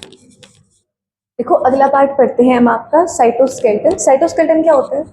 देखो अगला पार्ट पढ़ते हैं हम आपका साइटोस्केलेटन। साइटोस्केलेटन क्या होता है?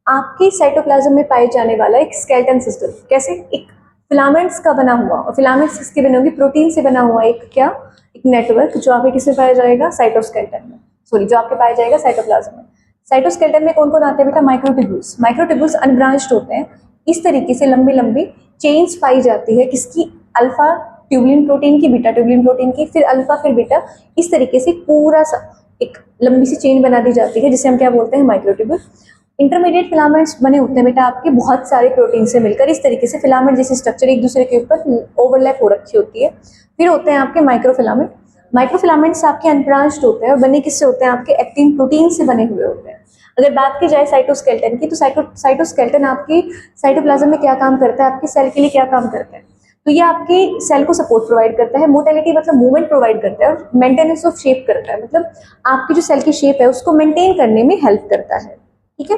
आपकी साइटोप्लाज्म में पाए जाने वाला एक स्केलेटन सिस्टम। कैसे? एक फिलामेंट्स का बना हुआ, और फिलामेंट्स किसके बने होंगे? प्रोटीन से बना हुआ एक क्या, एक नेटवर्क जो आपके किसमें पाया जाएगा? साइटोस्केलेटन में। सॉरी, जो आपके पाया जाएगा साइटोप्लाज्म में। साइटोस्केलेटन में कौन कौन आते हैं बेटा? माइक्रोट्यूब्यूल्स। माइक्रोट्यूब्यूल्स अनब्रांच्ड होते हैं, इस तरीके से लंबी लंबी चेन्स पाई जाती है किसकी? अल्फा ट्यूबुलिन प्रोटीन की, बीटा ट्यूबुलिन प्रोटीन की, फिर अल्फा फिर बीटा, इस तरीके से पूरा सा एक लंबी सी चेन बना दी जाती है जिसे हम क्या बोलते हैं? माइक्रोट्यूब्यूल। इंटरमीडिएट फिलामेंट्स बने होते हैं बेटा आपके बहुत सारे प्रोटीन से मिलकर, इस तरीके से फिलामेंट जैसी स्ट्रक्चर एक दूसरे के ऊपर ओवरलैप हो रखी होती है। फिर होते हैं आपके माइक्रोफिलामेंट। माइक्रोफिलामेंट्स आपके अनब्रांच्ड होते हैं और बने किससे होते हैं? आपके एक्टिन प्रोटीन से बने हुए होते हैं। अगर बात की जाए साइटोस्केलेटन की, तो साइटोस्केलेटन आपकी साइटोप्लाज्म में क्या काम करता है? आपके सेल के लिए क्या काम करता है? तो ये आपके सेल को सपोर्ट प्रोवाइड करता है, मोटेलिटी मतलब मूवमेंट प्रोवाइड करता है, और मेंटेनेंस ऑफ शेप करता है, मतलब आपकी जो सेल की शेप है उसको मेंटेन करने में हेल्प करता है। ठीक है,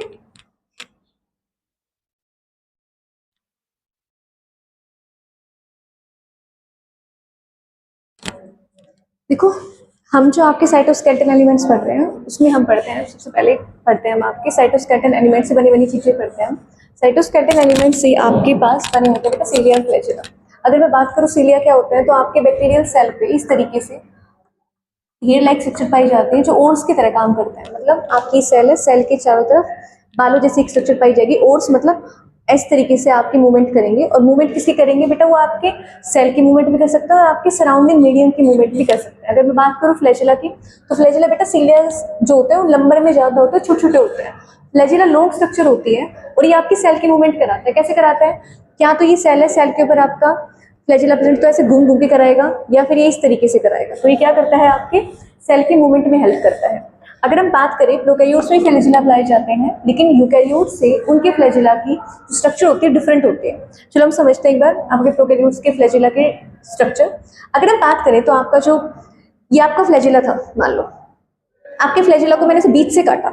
देखो हम जो आपके साइटोस्केलेटन एलिमेंट्स पढ़ रहे हैं उसमें हम पढ़ते हैं, सबसे पहले पढ़ते हैं हम आपके साइटोस्केलेटन एलिमेंट से बनी बनी चीजें पढ़ते हैं हम। साइटोस्केलेटन एलिमेंट से आपके पास बने होते हैं बेटा सीलिया और फ्लैजेला। अगर मैं बात करूँ सीलिया क्या होता है, तो आपके बैक्टीरियल सेल पे इस तरीके से हेयर लाइक स्ट्रक्चर पाई जाती है जो ओर्स की तरह काम करता है। मतलब आपकी सेल है, सेल के चारों तरफ बालों जैसी एक स्ट्रक्चर पाई जाएगी। ओर्स मतलब इस तरीके से आपकी मूवमेंट करेंगे, और मूवमेंट किसकी करेंगे बेटा? वो आपके सेल की मूवमेंट भी कर सकता है और आपके सराउंडिंग मीडियम की मूवमेंट भी कर सकता है। अगर मैं बात करूँ फ्लैजेला की, तो फ्लैजेला बेटा सीलिया जो होते हैं वो नंबर में ज्यादा होते हैं, छोटे छोटे होते हैं। फ्लैजेला लॉन्ग स्ट्रक्चर होती है और ये आपकी सेल की मूवमेंट कराता है। कैसे कराता है? क्या तो ये सेल है, सेल के ऊपर आपका फ्लैजेला प्रेजेंट, तो ऐसे घूम घूम के कराएगा, या फिर ये इस तरीके से कराएगा। तो ये क्या करता है? आपके सेल की मूवमेंट में हेल्प करता है। अगर हम बात करें प्रोकैरियोट्स में फ्लैजेला पाए जाते हैं, लेकिन यूकैरियोट से उनके फ्लैजेला की स्ट्रक्चर होती है डिफरेंट होती है। चलो हम समझते हैं एक बार आपके प्रोकैरियोट्स के फ्लैजेला के स्ट्रक्चर। अगर हम बात करें तो आपका जो ये आपका फ्लैजेला था, मान लो आपके फ्लैजेला को मैंने से बीच से काटा,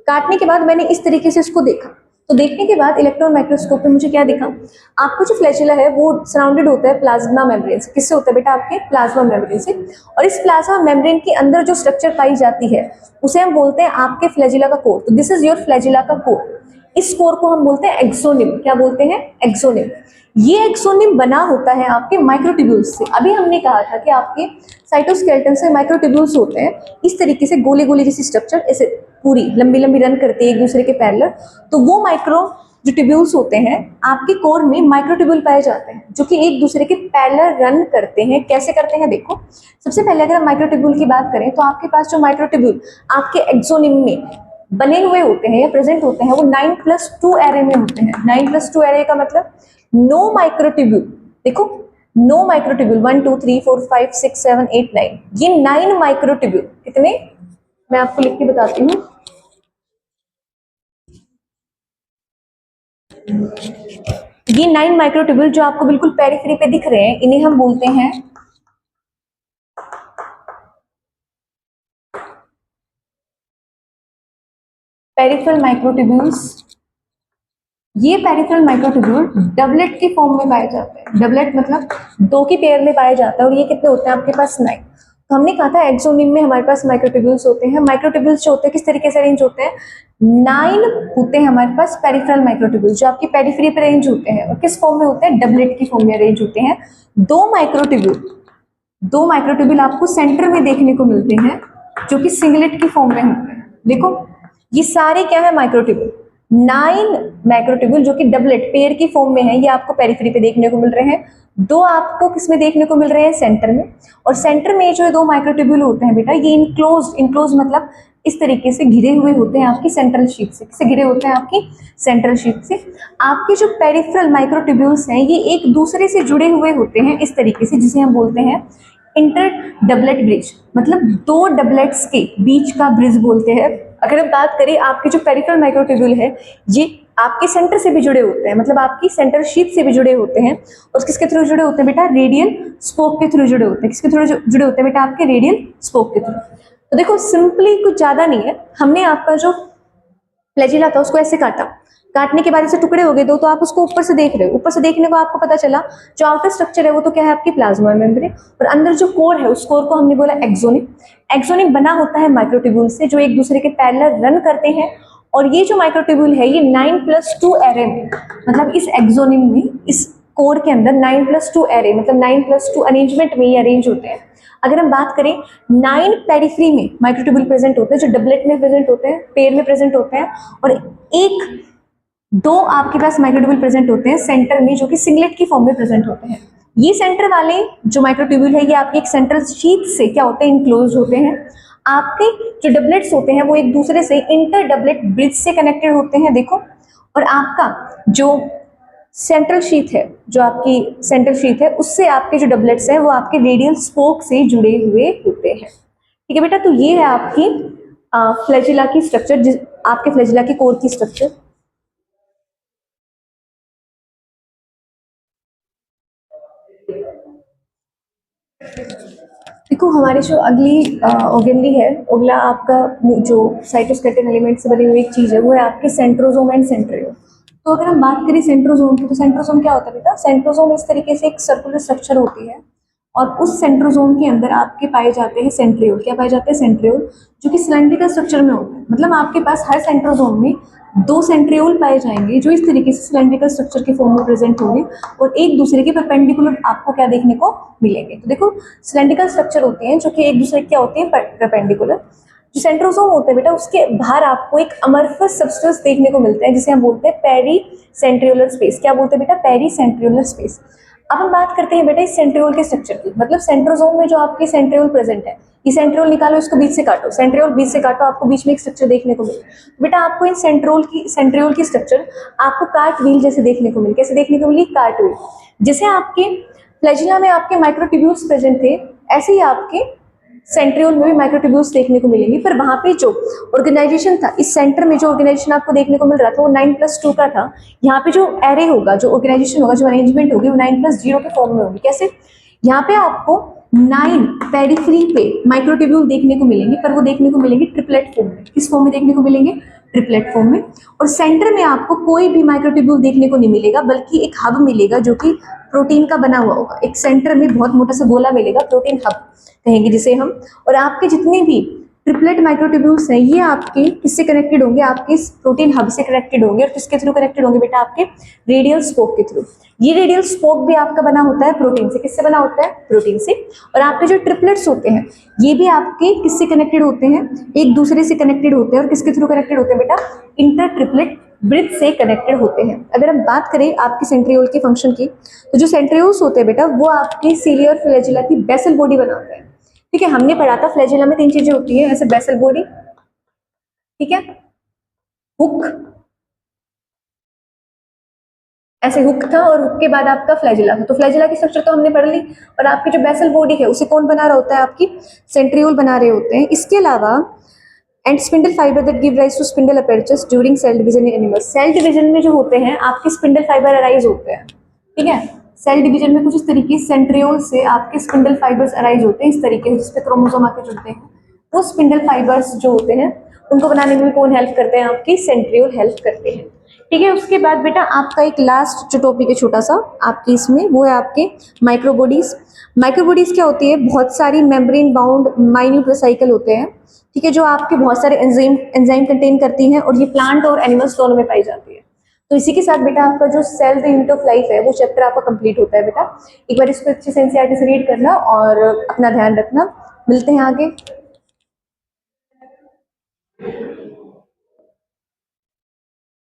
काटने के बाद मैंने इस तरीके से इसको देखा, तो देखने के बाद इलेक्ट्रॉन माइक्रोस्कोप में मुझे क्या दिखा? आपको जो फ्लैजेला है वो सराउंडेड होता है प्लाज्मा मेम्ब्रेन से। किससे होता है बेटा? आपके प्लाज्मा मेम्ब्रेन से। और इस प्लाज्मा मेम्ब्रेन के अंदर जो स्ट्रक्चर पाई जाती है उसे हम बोलते हैं आपके फ्लैजेला का कोर। तो दिस इज योर फ्लैजेला का कोर। इस कोर को हम बोलते हैं एक्सोनिम। क्या बोलते हैं? एक्सोनिम। ये एक्सोनिम बना होता है आपके माइक्रोट्यूब्यूल्स से। अभी हमने कहा था कि आपके साइटोस्केलेटन से माइक्रोट्यूब्यूल्स होते हैं, इस तरीके से गोले गोले जैसी स्ट्रक्चर ऐसे पूरी लंबी लंबी रन करती है एक दूसरे के पैरेलल। तो वो माइक्रो जो ट्यूब्यूल्स होते हैं आपके कोर में माइक्रोट्यूब्यूल पाए जाते हैं जो कि एक दूसरे के पैरेलल रन करते हैं। कैसे करते हैं? देखो, सबसे पहले अगर हम माइक्रोट्यूब्यूल की बात करें तो आपके पास जो माइक्रोट्यूब्यूल आपके एक्सोनिम में बने हुए होते हैं या प्रेजेंट होते हैं वो 9+2 एरे में होते हैं। 9+2 एरे का मतलब नो माइक्रोट्यूब्यूल। देखो, नो माइक्रोट्यूब्यूल 1 2 3 4 5 6 7 8 9, ये 9 माइक्रोट्यूब्यूल। कितने? मैं आपको लिख के बताती हूँ। ये 9 माइक्रोट्यूब्यूल जो आपको बिल्कुल पेरिफेरी पे दिख रहे हैं, इन्हें हम बोलते हैं पेरिफेरल माइक्रोट्यूब्यूल्स। ये पेरिफेरल माइक्रोट्यूब्यूल डबलेट की फॉर्म में पाए जाते हैं। डबलेट मतलब दो की पेयर में पाया जाता है, और ये कितने होते हैं आपके पास? 9। तो हमने कहा था एक्सोनिम में हमारे पास माइक्रोट्यूब्यूल्स होते हैं। माइक्रोट्यूब्यूल्स जो होते हैं किस तरीके से अरेंज होते हैं? 9 होते हैं हमारे पास पेरिफेरल माइक्रोट्यूब्यूल्स जो आपकी पेरिफेरी पर अरेंज होते हैं, और किस फॉर्म में होते हैं? डबलेट की फॉर्म में अरेंज होते हैं। दो माइक्रोट्यूब्यूल आपको सेंटर में देखने को मिलते हैं जो कि सिंगलेट की फॉर्म में होते हैं। देखो, ये सारे क्या है? माइक्रोट्यूब्यूल। 9 माइक्रोट्यूब्यूल जो कि डबलेट पेयर की फॉर्म में है, ये आपको पेरिफेरी पे देखने को मिल रहे हैं। दो आपको किसमें देखने को मिल रहे हैं? सेंटर में। और सेंटर में जो दो माइक्रोट्यूब्यूल होते हैं बेटा, ये इनक्लोज मतलब इस तरीके से घिरे हुए होते हैं आपकी सेंट्रल शीट से। किससे घिरे होते हैं? आपकी सेंट्रल शीट से। आपके जो पेरिफेरल माइक्रोट्यूब्यूल्स हैं ये एक दूसरे से जुड़े हुए होते हैं इस तरीके से, जिसे हम बोलते हैं इंटर डबलेट ब्रिज, मतलब दो डबलेट्स के बीच का ब्रिज बोलते हैं। अगर हम बात करें आपके जो पेरिफेरल माइक्रोट्यूब्यूल है, ये आपके सेंटर से भी जुड़े होते हैं, मतलब आपकी सेंटर शीट से भी जुड़े होते हैं। और किसके थ्रू जुड़े होते हैं बेटा? रेडियल स्पोक के थ्रू जुड़े होते हैं। किसके थ्रू जुड़े होते हैं बेटा? आपके रेडियल स्पोक के थ्रू। तो देखो, सिंपली कुछ ज्यादा नहीं है, हमने आपका जो फ्लैजिला था उसको ऐसे काटा, काटने के बाद ऐसे टुकड़े हो गए दो, तो आप उसको ऊपर से देख रहे हो, ऊपर से देखने को आपको पता चला जो आउटर स्ट्रक्चर है वो तो क्या है आपकी प्लाज्मा मेम्ब्रेन, और अंदर जो कोर है उस कोर को हमने बोला एक्सोनिक। एक्सोनिक बना होता है माइक्रोट्यूब्यूल से जो एक दूसरे के पैरेलल रन करते हैं, और ये जो माइक्रोट्यूब्यूल है ये 9+2 एरे में, मतलब इस एक्सोनिम में, इस कोर के अंदर 9+2 एरे मतलब 9+2 अरेंजमेंट में ये अरेंज होते हैं। अगर हम बात करें 9 पेरिफ्री में माइक्रोट्यूब्यूल प्रेजेंट होते हैं, जो डबलेट में प्रेजेंट होते हैं, पेयर में प्रेजेंट होते हैं, और एक दो आपके पास माइक्रोट्यूब्यूल प्रेजेंट होते हैं सेंटर में जो कि सिंगलेट की फॉर्म में प्रेजेंट होते हैं। ये सेंटर वाले जो माइक्रोट्यूब्यूल है ये आपके एक सेंट्रल शीथ से क्या होते हैं, इंक्लोज होते हैं। आपके जो डबलेट्स होते हैं वो एक दूसरे से इंटर डबलेट ब्रिज से कनेक्टेड होते हैं, देखो। और आपका जो सेंट्रल शीथ है, जो आपकी सेंट्रल शीथ है, उससे आपके जो डबलेट्स हैं वो आपके रेडियल स्पोक से जुड़े हुए होते हैं। ठीक है बेटा, तो ये है आपकी फ्लैजिला की स्ट्रक्चर, आपके फ्लैजिला की कोर की स्ट्रक्चर। देखो हमारी जो अगली ऑर्गेनली है, अगला आपका जो साइटोस्केलेटन एलिमेंट से बनी हुई एक चीज है वो है आपके सेंट्रोसोम एंड सेंट्रियोल। तो अगर हम बात करें सेंट्रोसोम की, तो सेंट्रोसोम क्या होता है बेटा, सेंट्रोसोम इस तरीके से एक सर्कुलर स्ट्रक्चर होती है, और उस सेंट्रोसोम के अंदर आपके पाए जाते हैं सेंट्रियोल। क्या पाए जाते हैं, सेंट्रियोल, जो कि सिलेंड्रिकल स्ट्रक्चर में होते हैं। मतलब आपके पास हर सेंट्रोसोम में 2 सेंट्रियोल पाए जाएंगे जो इस तरीके से सिलेंड्रिकल स्ट्रक्चर के फॉर्म में प्रेजेंट होंगे, और एक दूसरे के परपेंडिकुलर आपको क्या देखने को मिलेंगे। तो देखो सिलेंड्रिकल स्ट्रक्चर होते हैं जो कि एक दूसरे क्या होते हैं, परपेंडिकुलर। जो सेंट्रोसोम होते हैं बेटा उसके बाहर आपको एक अमरफस सब्सटेंस देखने को मिलता है जिसे हम बोलते हैं पेरी सेंट्रियोलर स्पेस। क्या बोलते हैं बेटा, पेरी सेंट्रियोलर स्पेस। अब हम बात करते हैं बेटा इस सेंट्रियोल के स्ट्रक्चर की, मतलब सेंट्रोसोम में जो आपकी सेंट्रियोल प्रेजेंट है, ये सेंट्रियोल निकालो, इसको बीच से काटो, सेंट्रियोल बीच से काटो, आपको बीच में एक स्ट्रक्चर देखने को मिले। बेटा आपको इन सेंट्रियोल की स्ट्रक्चर आपको कार्ट व्हील जैसे देखने को मिली। कैसे देखने को मिली, कार्ट व्हील। जैसे आपके फ्लैजिला में आपके माइक्रोट्यूब्यूल्स प्रेजेंट थे, ऐसे ही आपके सेंट्रियोल में भी माइक्रोट्यूब्यूल्स देखने को मिलेंगे, पर वहां पे जो ऑर्गेनाइजेशन था, इस सेंटर में जो ऑर्गेनाइजेशन आपको देखने को मिल रहा था वो 9+2 का था। यहाँ पे जो एरे होगा, जो ऑर्गेनाइजेशन होगा, जो अरेंजमेंट होगी वो 9+0 के फॉर्म में होगी। कैसे, यहाँ पे आपको 9 पेरिफ्री पे माइक्रोट्यूब्यूल देखने को मिलेंगे, पर वो देखने को मिलेंगे ट्रिपलेट फॉर्म में। किस फॉर्म में देखने को मिलेंगे, ट्रिपलेट फॉर्म में। और सेंटर में आपको कोई भी माइक्रोट्यूब्यूल देखने को नहीं मिलेगा, बल्कि एक हब मिलेगा जो कि प्रोटीन का बना हुआ होगा। एक सेंटर में बहुत मोटा सा गोला मिलेगा, प्रोटीन हब कहेंगे जिसे हम। और आपके जितने भी ट्रिपलेट माइक्रोट्यूब्यूल्स हैं ये आपके किससे कनेक्टेड होंगे, आपके इस प्रोटीन हब से कनेक्टेड होंगे। और किसके थ्रू कनेक्टेड होंगे बेटा, आपके रेडियल स्पोक के थ्रू। ये रेडियल स्पोक भी आपका बना होता है प्रोटीन से। किससे बना होता है, प्रोटीन से। और आपके जो ट्रिपलेट्स होते हैं ये भी आपके किससे कनेक्टेड होते हैं, एक दूसरे से कनेक्टेड होते हैं। और किसके थ्रू कनेक्टेड होते हैं बेटा, इंटर ट्रिपलेट ब्रिज से कनेक्टेड होते हैं। अगर हम बात करें आपकी सेंट्रियोल के फंक्शन की, तो जो सेंट्रियोल्स होते हैं बेटा वो आपकी सीलिया और फ्लैजिला की बेसल बॉडी बनाते हैं। ठीक है, हमने पढ़ा था फ्लैजिला में 3 चीजें होती है, ऐसे बेसल बॉडी, ठीक है, हुक, ऐसे हुक था, और हुक के बाद आपका फ्लैजिला था। तो फ्लैजिला की स्ट्रक्चर तो हमने पढ़ ली, और आपकी जो बेसल बॉडी है उसे कौन बना रहा होता है, आपकी सेंट्रियोल बना रहे होते हैं। इसके अलावा and spindle fibre that give rise to spindle apparatus during cell division in animals. Cell division में जो होते हैं आपके स्पिंडल फाइबर अराइज होते हैं। ठीक है, सेल डिवीजन में कुछ इस तरीके सेंट्रियोल से आपके स्पिंडल फाइबर्स अराइज होते हैं इस तरीके से, जिसपे क्रोमोसोम आके जुड़ते हैं। वो स्पिंडल फाइबर्स जो होते हैं उनको बनाने में भी कौन हेल्प करते हैं, आपकी सेंट्रियोल हेल्प करते हैं। ठीक है, उसके बाद बेटा आपका एक लास्ट जो टॉपिक है छोटा सा आपकी इसमें, वो है आपके माइक्रोबॉडीज। माइक्रोबॉडीज क्या होती है, बहुत सारी मेम्ब्रेन बाउंड माइन्यूट वेसिकल होते हैं। ठीक है, जो आपके बहुत सारे एंजाइम कंटेन करती हैं, और ये प्लांट और एनिमल्स दोनों में पाई जाती है। तो इसी के साथ बेटा आपका जो cell the unit of life है वो चैप्टर आपका कंप्लीट होता है बेटा। एक बार इसको अच्छे से एनसीईआरटी से रीड करना और अपना ध्यान रखना। मिलते हैं आगे।